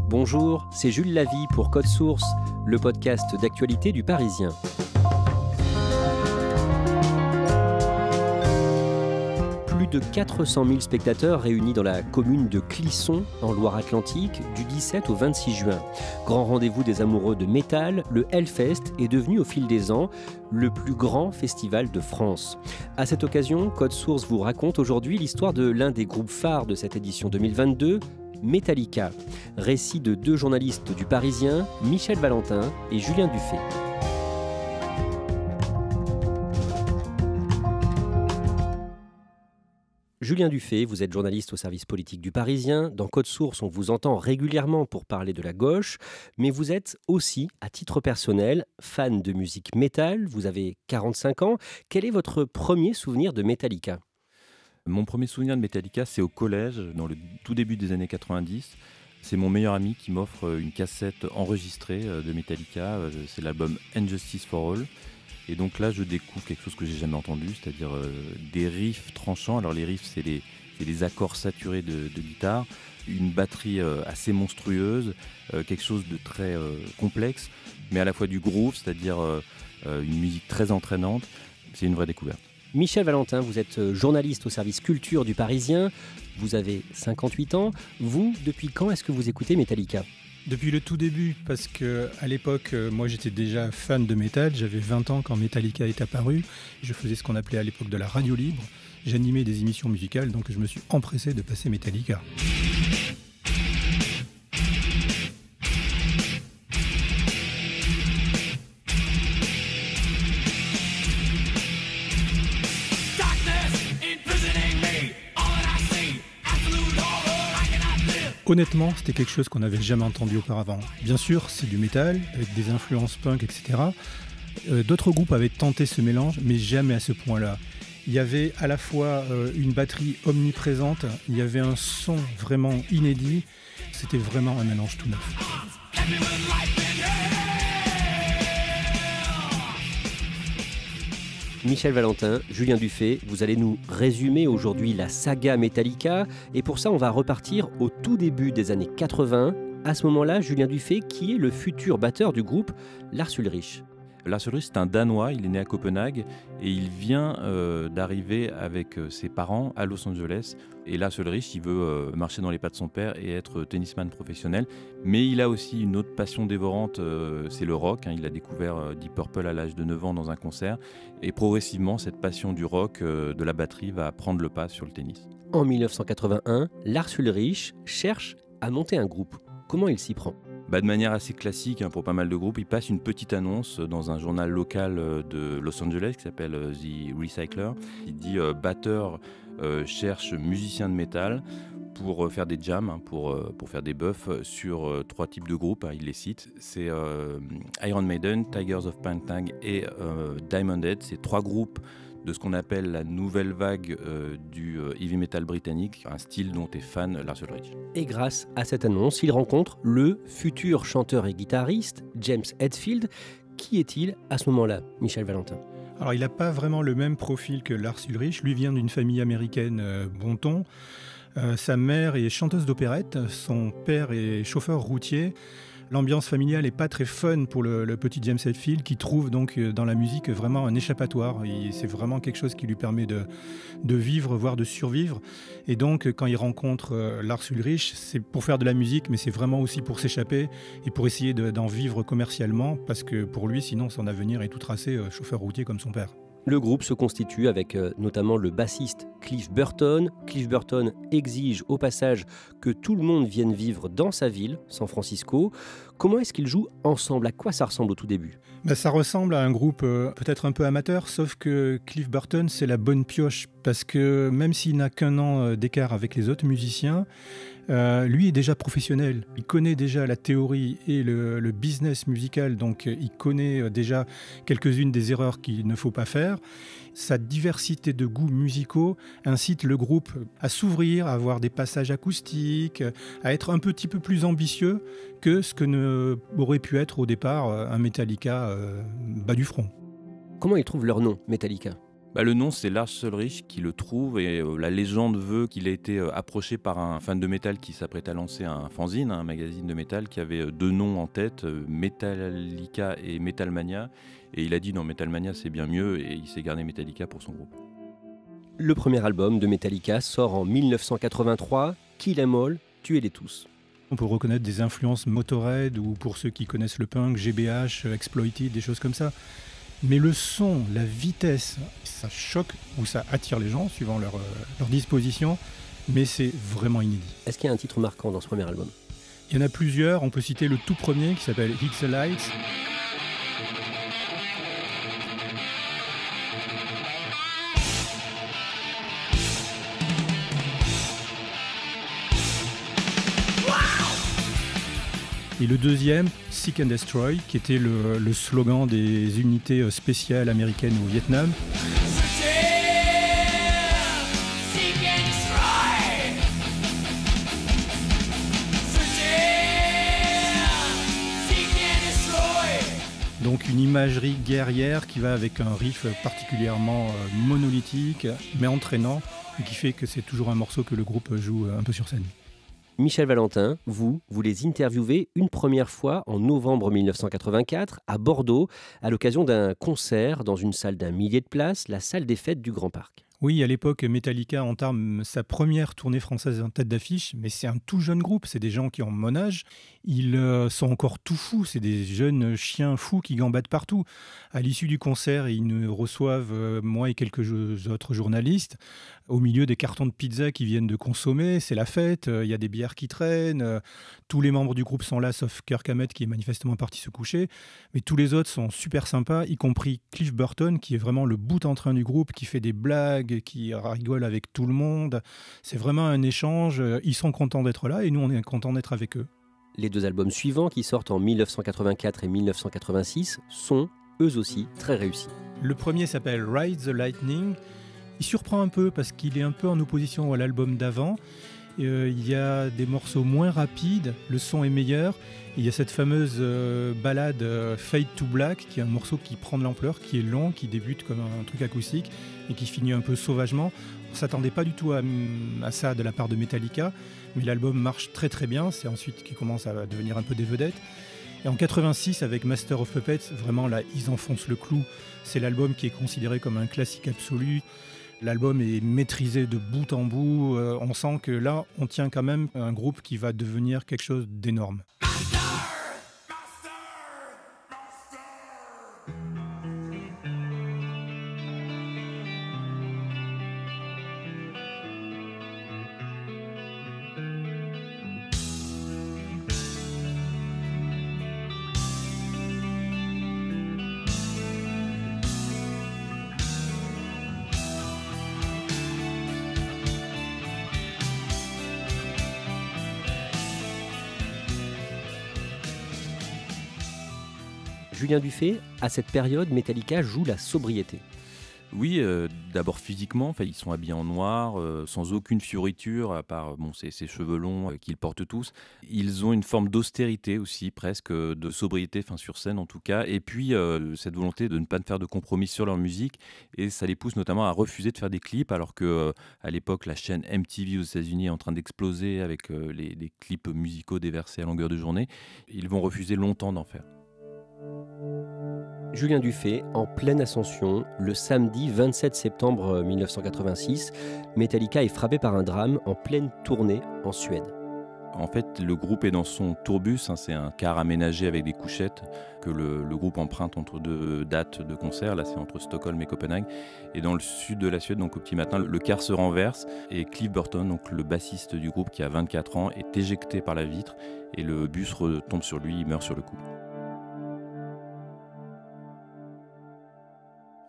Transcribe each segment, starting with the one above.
Bonjour, c'est Jules Lavie pour Code Source, le podcast d'actualité du Parisien. Plus de 400 000 spectateurs réunis dans la commune de Clisson, en Loire-Atlantique, du 17 au 26 juin. Grand rendez-vous des amoureux de métal, le Hellfest est devenu au fil des ans le plus grand festival de France. À cette occasion, Code Source vous raconte aujourd'hui l'histoire de l'un des groupes phares de cette édition 2022, Metallica. Récit de deux journalistes du Parisien, Michel Valentin et Julien Dufay. Julien Dufay, vous êtes journaliste au service politique du Parisien. Dans Code Source, on vous entend régulièrement pour parler de la gauche, mais vous êtes aussi, à titre personnel, fan de musique métal. Vous avez 45 ans. Quel est votre premier souvenir de Metallica ? Mon premier souvenir de Metallica, c'est au collège, dans le tout début des années 90. C'est mon meilleur ami qui m'offre une cassette enregistrée de Metallica. C'est l'album Injustice for All. Et donc là, je découvre quelque chose que j'ai jamais entendu, c'est-à-dire des riffs tranchants. Alors les riffs, c'est les accords saturés de guitare, une batterie assez monstrueuse, quelque chose de très complexe, mais à la fois du groove, c'est-à-dire une musique très entraînante. C'est une vraie découverte. Michel Valentin, vous êtes journaliste au service culture du Parisien. Vous avez 58 ans. Vous, depuis quand est-ce que vous écoutez Metallica ? Depuis le tout début, parce qu'à l'époque, moi j'étais déjà fan de métal, j'avais 20 ans quand Metallica est apparu, je faisais ce qu'on appelait à l'époque de la radio libre, j'animais des émissions musicales, donc je me suis empressé de passer Metallica. Honnêtement, c'était quelque chose qu'on n'avait jamais entendu auparavant. Bien sûr, c'est du métal, avec des influences punk, etc. D'autres groupes avaient tenté ce mélange, mais jamais à ce point-là. Il y avait à la fois une batterie omniprésente, il y avait un son vraiment inédit. C'était vraiment un mélange tout neuf. Michel Valentin, Julien Dufay, vous allez nous résumer aujourd'hui la saga Metallica. Et pour ça, on va repartir au tout début des années 80. À ce moment-là, Julien Dufay, qui est le futur batteur du groupe Lars Ulrich. Lars Ulrich, c'est un Danois, il est né à Copenhague et il vient d'arriver avec ses parents à Los Angeles. Et Lars Ulrich, il veut marcher dans les pas de son père et être tennisman professionnel. Mais il a aussi une autre passion dévorante, c'est le rock. Il a découvert Deep Purple à l'âge de 9 ans dans un concert. Et progressivement, cette passion du rock, de la batterie, va prendre le pas sur le tennis. En 1981, Lars Ulrich cherche à monter un groupe. Comment il s'y prend ? De manière assez classique pour pas mal de groupes, il passe une petite annonce dans un journal local de Los Angeles qui s'appelle The Recycler. Il dit batteur cherche musicien de métal pour faire des jams, pour faire des buffs sur 3 types de groupes. Il les cite, c'est Iron Maiden, Tigers of Pantang et Diamond Head. C'est 3 groupes de ce qu'on appelle la nouvelle vague du heavy metal britannique, un style dont est fan Lars Ulrich. Et grâce à cette annonce, il rencontre le futur chanteur et guitariste James Hetfield. Qui est-il à ce moment-là, Michel Valentin ? Alors il n'a pas vraiment le même profil que Lars Ulrich, lui vient d'une famille américaine bon ton. Sa mère est chanteuse d'opérette, son père est chauffeur routier. L'ambiance familiale n'est pas très fun pour le petit James Hetfield qui trouve donc dans la musique vraiment un échappatoire. C'est vraiment quelque chose qui lui permet de vivre, voire de survivre. Et donc quand il rencontre Lars Ulrich, c'est pour faire de la musique, mais c'est vraiment aussi pour s'échapper et pour essayer d'en vivre commercialement, parce que pour lui, sinon son avenir est tout tracé, chauffeur routier comme son père. Le groupe se constitue avec notamment le bassiste Cliff Burton. Cliff Burton exige au passage que tout le monde vienne vivre dans sa ville, San Francisco. Comment est-ce qu'ils jouent ensemble ? À quoi ça ressemble au tout début ? Ça ressemble à un groupe peut-être un peu amateur, sauf que Cliff Burton, c'est la bonne pioche, parce que même s'il n'a qu'un an d'écart avec les autres musiciens, lui est déjà professionnel. Il connaît déjà la théorie et le business musical, donc il connaît déjà quelques-unes des erreurs qu'il ne faut pas faire. Sa diversité de goûts musicaux incite le groupe à s'ouvrir, à avoir des passages acoustiques, à être un petit peu plus ambitieux que ce que ne aurait pu être au départ un Metallica bas du front. Comment ils trouvent leur nom, Metallica ? Le nom, c'est Lars Ulrich qui le trouve, et la légende veut qu'il ait été approché par un fan de métal qui s'apprête à lancer un fanzine, un magazine de métal, qui avait deux noms en tête, Metallica et Metalmania, et il a dit non, Metalmania c'est bien mieux, et il s'est gardé Metallica pour son groupe. Le premier album de Metallica sort en 1983, Kill 'Em All, Tuez-les tous. On peut reconnaître des influences Motörhead ou, pour ceux qui connaissent le punk, GBH, Exploited, des choses comme ça. Mais le son, la vitesse, ça choque ou ça attire les gens suivant leur disposition, mais c'est vraiment inédit. Est-ce qu'il y a un titre marquant dans ce premier album ? Il y en a plusieurs, on peut citer le tout premier qui s'appelle Hit the Lights. Et le deuxième, Seek and Destroy, qui était le slogan des unités spéciales américaines au Vietnam. Donc une imagerie guerrière qui va avec un riff particulièrement monolithique, mais entraînant, et qui fait que c'est toujours un morceau que le groupe joue un peu sur scène. Michel Valentin, vous les interviewez une première fois en novembre 1984 à Bordeaux, à l'occasion d'un concert dans une salle d'1 millier de places, la salle des fêtes du Grand Parc. Oui, à l'époque, Metallica entame sa première tournée française en tête d'affiche, mais c'est un tout jeune groupe, c'est des gens qui ont mon âge. Ils sont encore tout fous, c'est des jeunes chiens fous qui gambadent partout. À l'issue du concert, ils nous reçoivent, moi et quelques autres journalistes, au milieu des cartons de pizza qui viennent de consommer. C'est la fête, il y a des bières qui traînent, tous les membres du groupe sont là, sauf Kirk Hammett qui est manifestement parti se coucher. Mais tous les autres sont super sympas, y compris Cliff Burton, qui est vraiment le bout en train du groupe, qui fait des blagues, qui rigole avec tout le monde. C'est vraiment un échange. Ils sont contents d'être là et nous, on est contents d'être avec eux. Les deux albums suivants, qui sortent en 1984 et 1986, sont eux aussi très réussis. Le premier s'appelle Ride the Lightning. Il surprend un peu parce qu'il est un peu en opposition à l'album d'avant. Il y a des morceaux moins rapides, le son est meilleur. Il y a cette fameuse ballade Fade to Black, qui est un morceau qui prend de l'ampleur, qui est long, qui débute comme un truc acoustique et qui finit un peu sauvagement. On ne s'attendait pas du tout à ça de la part de Metallica, mais l'album marche très très bien. C'est ensuite qu'ils commencent à devenir un peu des vedettes. Et en 86, avec Master of Puppets, vraiment là, ils enfoncent le clou. C'est l'album qui est considéré comme un classique absolu. L'album est maîtrisé de bout en bout. On sent que là, on tient quand même un groupe qui va devenir quelque chose d'énorme. Julien Dufay, à cette période, Metallica joue la sobriété. Oui, d'abord physiquement, ils sont habillés en noir, sans aucune fioriture, à part ces cheveux longs qu'ils portent tous. Ils ont une forme d'austérité aussi, presque, de sobriété, sur scène en tout cas. Et puis, cette volonté de ne pas faire de compromis sur leur musique. Et ça les pousse notamment à refuser de faire des clips, alors qu'à l'époque, la chaîne MTV aux États-Unis est en train d'exploser avec les clips musicaux déversés à longueur de journée. Ils vont refuser longtemps d'en faire. Julien Dufay, en pleine ascension, le samedi 27 septembre 1986, Metallica est frappé par un drame en pleine tournée en Suède. En fait, le groupe est dans son tourbus, c'est un car aménagé avec des couchettes que le groupe emprunte entre deux dates de concert. Là, c'est entre Stockholm et Copenhague. Et dans le sud de la Suède, donc au petit matin, le car se renverse et Cliff Burton, donc le bassiste du groupe qui a 24 ans, est éjecté par la vitre et le bus retombe sur lui, il meurt sur le coup.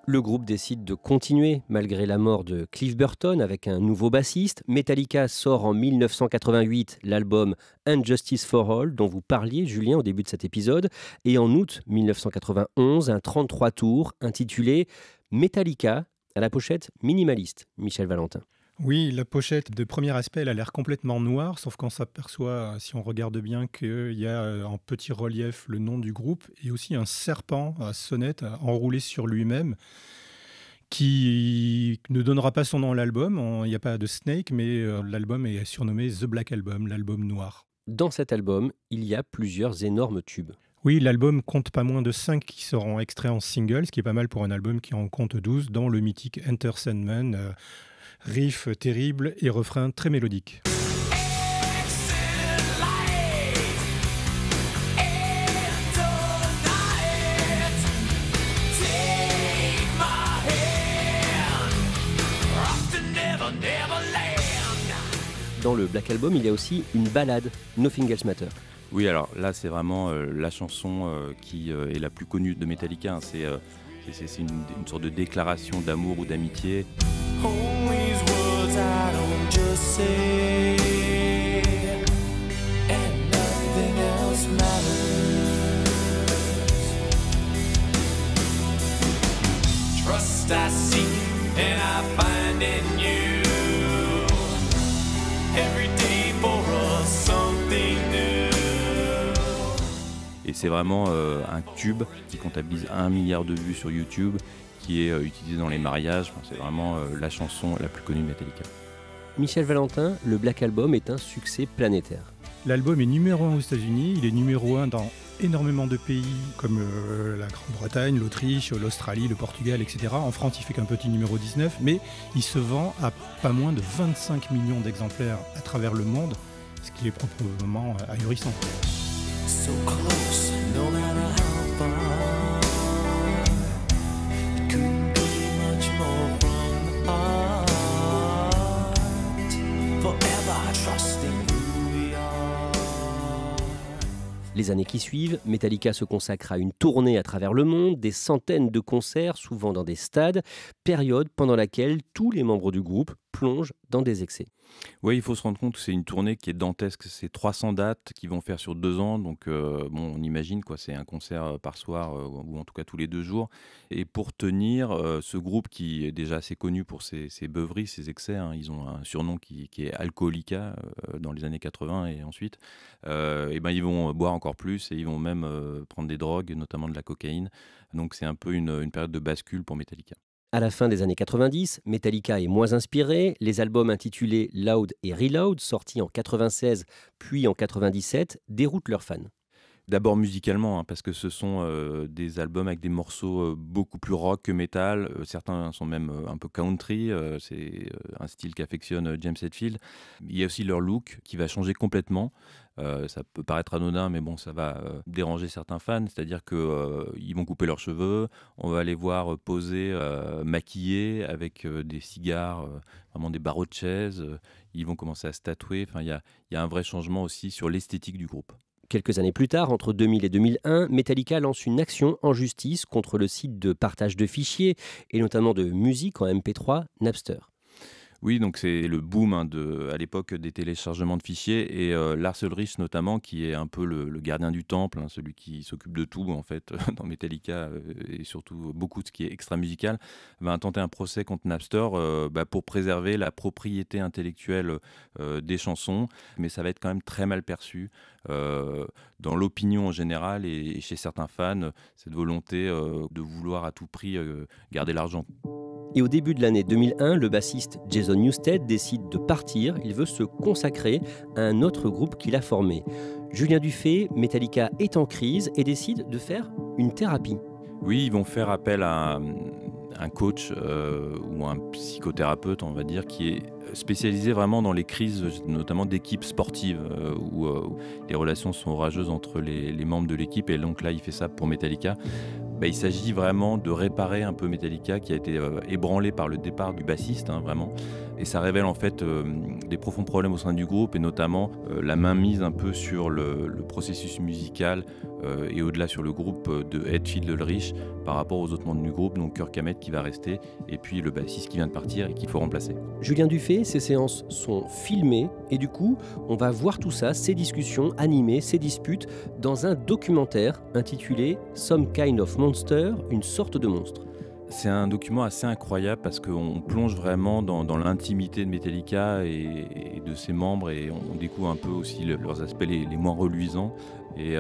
Le groupe décide de continuer malgré la mort de Cliff Burton avec un nouveau bassiste. Metallica sort en 1988 l'album Injustice for All dont vous parliez, Julien, au début de cet épisode. Et en août 1991, un 33 tours intitulé Metallica, à la pochette minimaliste, Michel Valentin. Oui, la pochette de premier aspect, elle a l'air complètement noire, sauf qu'on s'aperçoit, si on regarde bien, qu'il y a en petit relief le nom du groupe et aussi un serpent à sonnette enroulé sur lui-même qui ne donnera pas son nom à l'album. Il n'y a pas de Snake, mais l'album est surnommé The Black Album, l'album noir. Dans cet album, il y a plusieurs énormes tubes. Oui, l'album compte pas moins de 5 qui seront extraits en single, ce qui est pas mal pour un album qui en compte 12, dont le mythique Enter Sandman, riff terrible et refrain très mélodique. Dans le Black Album, il y a aussi une ballade, Nothing Else Matters. Oui, alors là, c'est vraiment la chanson qui est la plus connue de Metallica. Hein. C'est une sorte de déclaration d'amour ou d'amitié. Trust I seek and I find in you. Every day for us something new. Et c'est vraiment un tube qui comptabilise 1 milliard de vues sur YouTube, qui est utilisé dans les mariages. Enfin, c'est vraiment la chanson la plus connue de Metallica. Michel Valentin, le Black Album est un succès planétaire. L'album est numéro 1 aux États-Unis, il est numéro 1 dans énormément de pays comme la Grande-Bretagne, l'Autriche, l'Australie, le Portugal, etc. En France, il fait qu'un petit numéro 19, mais il se vend à pas moins de 25 millions d'exemplaires à travers le monde, ce qui est proprement ahurissant. So close, no matter how far. It couldn't be much more from the heart. Forever trusting who we are. Les années qui suivent, Metallica se consacre à une tournée à travers le monde, des centaines de concerts, souvent dans des stades, période pendant laquelle tous les membres du groupe plongent dans des excès. Oui, il faut se rendre compte que c'est une tournée qui est dantesque. C'est 300 dates qu'ils vont faire sur 2 ans. Donc, on imagine, quoi, c'est un concert par soir, ou en tout cas tous les 2 jours. Et pour tenir, ce groupe qui est déjà assez connu pour ses beuveries, ses excès, hein, ils ont un surnom qui est Alcoholica dans les années 80 et ensuite, et ben, ils vont boire encore plus et ils vont même prendre des drogues, notamment de la cocaïne. Donc, c'est un peu une période de bascule pour Metallica. À la fin des années 90, Metallica est moins inspiré. Les albums intitulés Loud et Reload, sortis en 96 puis en 97, déroutent leurs fans. D'abord musicalement, hein, parce que ce sont des albums avec des morceaux beaucoup plus rock que metal. Certains sont même un peu country. C'est un style qu'affectionne James Hetfield. Il y a aussi leur look qui va changer complètement. Ça peut paraître anodin, mais bon, ça va déranger certains fans. C'est-à-dire qu'ils vont couper leurs cheveux, on va les voir poser, maquillés, avec des cigares, vraiment des barreaux de chaise. Ils vont commencer à se tatouer. Enfin, il y a un vrai changement aussi sur l'esthétique du groupe. Quelques années plus tard, entre 2000 et 2001, Metallica lance une action en justice contre le site de partage de fichiers, et notamment de musique en MP3, Napster. Oui, donc c'est le boom à l'époque des téléchargements de fichiers et Lars Ulrich notamment, qui est un peu le gardien du temple, hein, celui qui s'occupe de tout en fait dans Metallica et surtout beaucoup de ce qui est extra-musical, va intenter un procès contre Napster pour préserver la propriété intellectuelle des chansons, mais ça va être quand même très mal perçu dans l'opinion en général et chez certains fans, cette volonté de vouloir à tout prix garder l'argent. Et au début de l'année 2001, le bassiste Jason Newsted décide de partir. Il veut se consacrer à un autre groupe qu'il a formé. Julien Dufay, Metallica est en crise et décide de faire une thérapie. Oui, ils vont faire appel à un coach ou un psychothérapeute, on va dire, qui est spécialisé vraiment dans les crises, notamment d'équipes sportives, où les relations sont orageuses entre les membres de l'équipe. Et donc là, il fait ça pour Metallica. Il s'agit vraiment de réparer un peu Metallica, qui a été ébranlé par le départ du bassiste, hein, vraiment. Et ça révèle en fait des profonds problèmes au sein du groupe, et notamment la mainmise un peu sur le processus musical et au-delà sur le groupe de Hetfield Ulrich par rapport aux autres membres du groupe, donc Kirk Hammett qui va rester, et puis le bassiste qui vient de partir et qu'il faut remplacer. Julien Dufay, ces séances sont filmées, et du coup, on va voir tout ça, ces discussions animées, ces disputes, dans un documentaire intitulé « Some Kind of Monster », une sorte de monstre. C'est un document assez incroyable parce qu'on plonge vraiment dans l'intimité de Metallica et de ses membres, et on découvre un peu aussi leurs aspects les moins reluisants. Et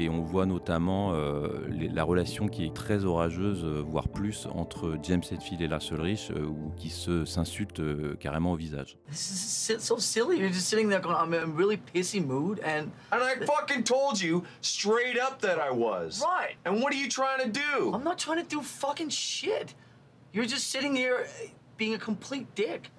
on voit notamment la relation qui est très orageuse, voire plus, entre James Hetfield et Lars Ulrich, qui s'insultent carrément au visage. This is so silly. You're just sitting there going, I'm in a really pissy mood, and I fucking told you straight up that I was. Right. And what are you trying to do? I'm not trying to do fucking shit. You're just sitting here being a complete dick.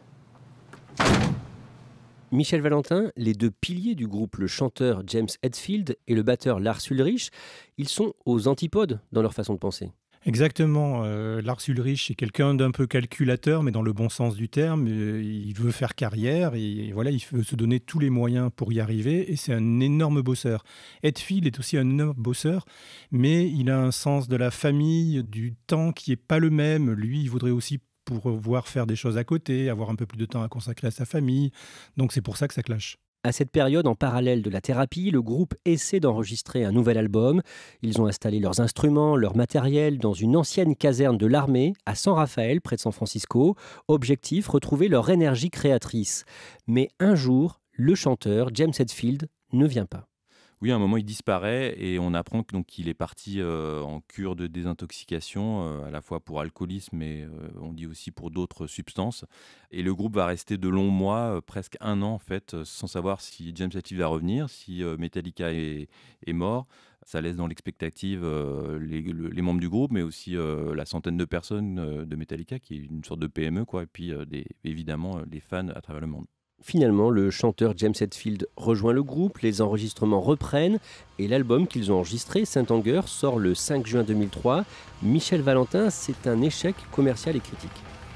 Michel Valentin, les deux piliers du groupe, le chanteur James Hetfield et le batteur Lars Ulrich, ils sont aux antipodes dans leur façon de penser. Exactement. Lars Ulrich est quelqu'un d'un peu calculateur, mais dans le bon sens du terme. Il veut faire carrière et voilà, il veut se donner tous les moyens pour y arriver. Et c'est un énorme bosseur. Hetfield est aussi un énorme bosseur, mais il a un sens de la famille, du temps qui n'est pas le même. Lui, il voudrait aussi pouvoir faire des choses à côté, avoir un peu plus de temps à consacrer à sa famille. Donc c'est pour ça que ça clash. À cette période, en parallèle de la thérapie, le groupe essaie d'enregistrer un nouvel album. Ils ont installé leurs instruments, leur matériel dans une ancienne caserne de l'armée à San Rafael, près de San Francisco. Objectif, retrouver leur énergie créatrice. Mais un jour, le chanteur James Hetfield ne vient pas. Oui, à un moment, il disparaît et on apprend qu'il est parti en cure de désintoxication, à la fois pour alcoolisme, mais on dit aussi pour d'autres substances. Et le groupe va rester de longs mois, presque un an en fait, sans savoir si James Hetfield va revenir, si Metallica est mort. Ça laisse dans l'expectative les membres du groupe, mais aussi la centaine de personnes de Metallica, qui est une sorte de PME, quoi, et puis évidemment les fans à travers le monde. Finalement, le chanteur James Hetfield rejoint le groupe, les enregistrements reprennent et l'album qu'ils ont enregistré, Saint Anger, sort le 5 juin 2003. Michel Valentin, c'est un échec commercial et critique.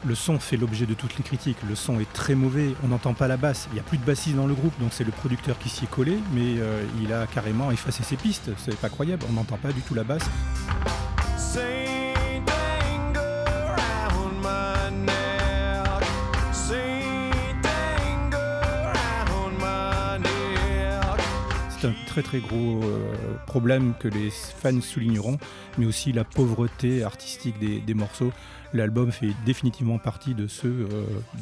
Le son fait l'objet de toutes les critiques. Le son est très mauvais, on n'entend pas la basse. Il n'y a plus de bassiste dans le groupe, donc c'est le producteur qui s'y est collé, mais il a carrément effacé ses pistes. C'est pas croyable, on n'entend pas du tout la basse. C'est un très très gros problème que les fans souligneront, mais aussi la pauvreté artistique des morceaux. L'album fait définitivement partie de ceux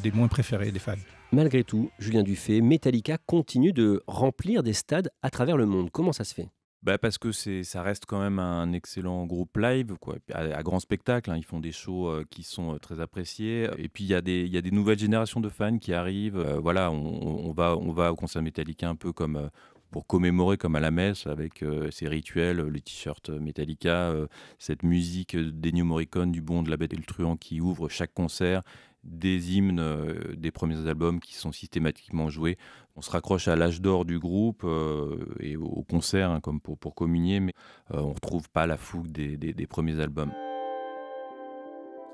des moins préférés des fans. Malgré tout, Julien Dufay, Metallica continue de remplir des stades à travers le monde. Comment ça se fait ? Parce que ça reste quand même un excellent groupe live, quoi. À grand spectacle, hein. Ils font des shows qui sont très appréciés. Et puis il y a des nouvelles générations de fans qui arrivent. Voilà, on va au concert Metallica un peu comme pour commémorer, comme à la messe, avec ces rituels, les t-shirts Metallica, cette musique d'Ennio Morricone, du Bon, de la Bête et le Truand qui ouvre chaque concert, des hymnes des premiers albums qui sont systématiquement joués. On se raccroche à l'âge d'or du groupe et au concert, hein, comme pour communier, mais on ne retrouve pas la fougue des premiers albums.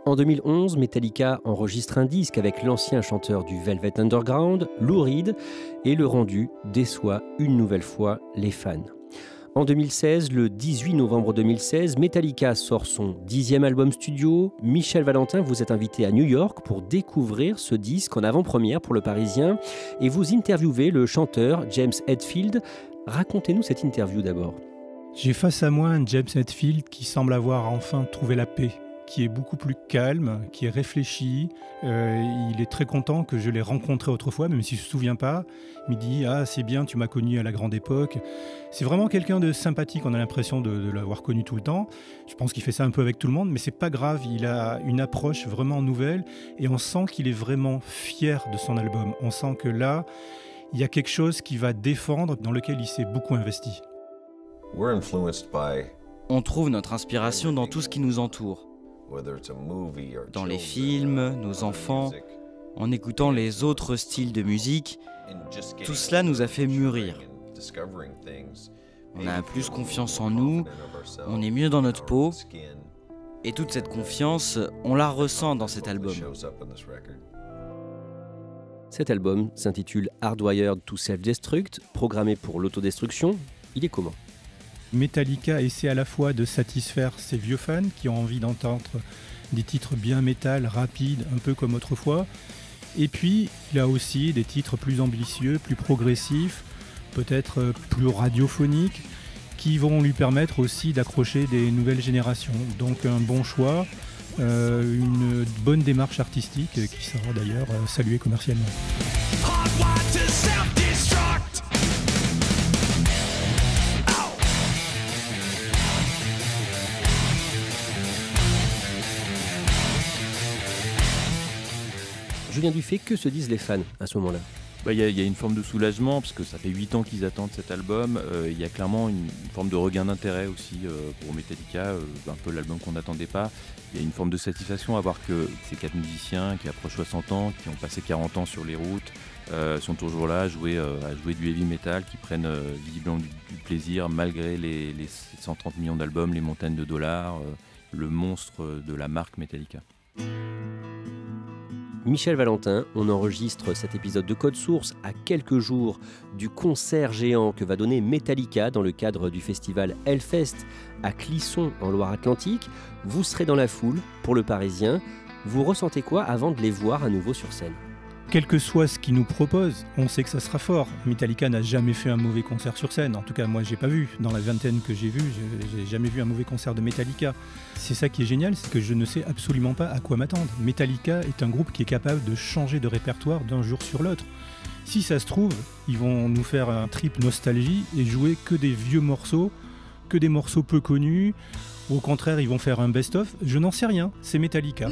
En 2011, Metallica enregistre un disque avec l'ancien chanteur du Velvet Underground, Lou Reed, et le rendu déçoit une nouvelle fois les fans. En 2016, le 18 novembre 2016, Metallica sort son 10e album studio. Michel Valentin, vous êtes invité à New York pour découvrir ce disque en avant-première pour Le Parisien et vous interviewez le chanteur James Hetfield. Racontez-nous cette interview d'abord. J'ai face à moi un James Hetfield qui semble avoir enfin trouvé la paix, qui est beaucoup plus calme, qui est réfléchi. Il est très content que je l'ai rencontré autrefois, même s'il ne se souvient pas. Il me dit « Ah, c'est bien, tu m'as connu à la grande époque ». C'est vraiment quelqu'un de sympathique, on a l'impression de l'avoir connu tout le temps. Je pense qu'il fait ça un peu avec tout le monde, mais c'est pas grave, il a une approche vraiment nouvelle et on sent qu'il est vraiment fier de son album. On sent que là, il y a quelque chose qu'il va défendre, dans lequel il s'est beaucoup investi. On trouve notre inspiration dans tout ce qui nous entoure. Dans les films, nos enfants, en écoutant les autres styles de musique, tout cela nous a fait mûrir. On a plus confiance en nous, on est mieux dans notre peau, et toute cette confiance, on la ressent dans cet album. Cet album s'intitule Hardwired to Self-Destruct, programmé pour l'autodestruction. Il est comment ? Metallica essaie à la fois de satisfaire ses vieux fans qui ont envie d'entendre des titres bien métal, rapides, un peu comme autrefois. Et puis, il a aussi des titres plus ambitieux, plus progressifs, peut-être plus radiophoniques, qui vont lui permettre aussi d'accrocher des nouvelles générations. Donc un bon choix, une bonne démarche artistique qui sera d'ailleurs saluée commercialement. Julien Dufay, que se disent les fans à ce moment-là ? Il y a une forme de soulagement, parce que ça fait 8 ans qu'ils attendent cet album. Il y a clairement une forme de regain d'intérêt aussi pour Metallica, un peu l'album qu'on n'attendait pas. Il y a une forme de satisfaction à voir que ces 4 musiciens qui approchent 60 ans, qui ont passé 40 ans sur les routes, sont toujours là à jouer du heavy metal, qui prennent visiblement du plaisir malgré les 130 millions d'albums, les montagnes de dollars, le monstre de la marque Metallica. Michel Valentin, on enregistre cet épisode de Code Source à quelques jours du concert géant que va donner Metallica dans le cadre du festival Hellfest à Clisson en Loire-Atlantique. Vous serez dans la foule pour le Parisien. Vous ressentez quoi avant de les voir à nouveau sur scène ? Quel que soit ce qu'ils nous proposent, on sait que ça sera fort. Metallica n'a jamais fait un mauvais concert sur scène. En tout cas, moi, j'ai pas vu. Dans la vingtaine que j'ai vu, j'ai jamais vu un mauvais concert de Metallica. C'est ça qui est génial, c'est que je ne sais absolument pas à quoi m'attendre. Metallica est un groupe qui est capable de changer de répertoire d'un jour sur l'autre. Si ça se trouve, ils vont nous faire un trip nostalgie et jouer que des vieux morceaux, que des morceaux peu connus. Ou au contraire, ils vont faire un best-of. Je n'en sais rien. C'est Metallica.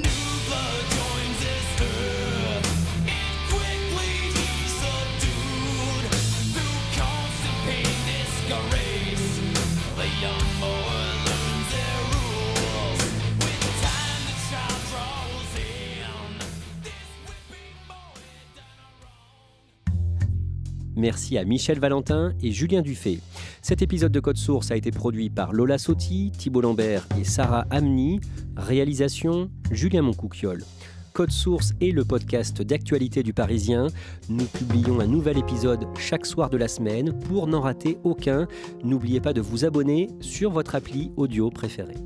Merci à Michel Valentin et Julien Dufay. Cet épisode de Code Source a été produit par Lola Sotti, Thibault Lambert et Sarah Amni. Réalisation, Julien Moncouquiol. Code Source est le podcast d'actualité du Parisien. Nous publions un nouvel épisode chaque soir de la semaine. Pour n'en rater aucun, n'oubliez pas de vous abonner sur votre appli audio préférée.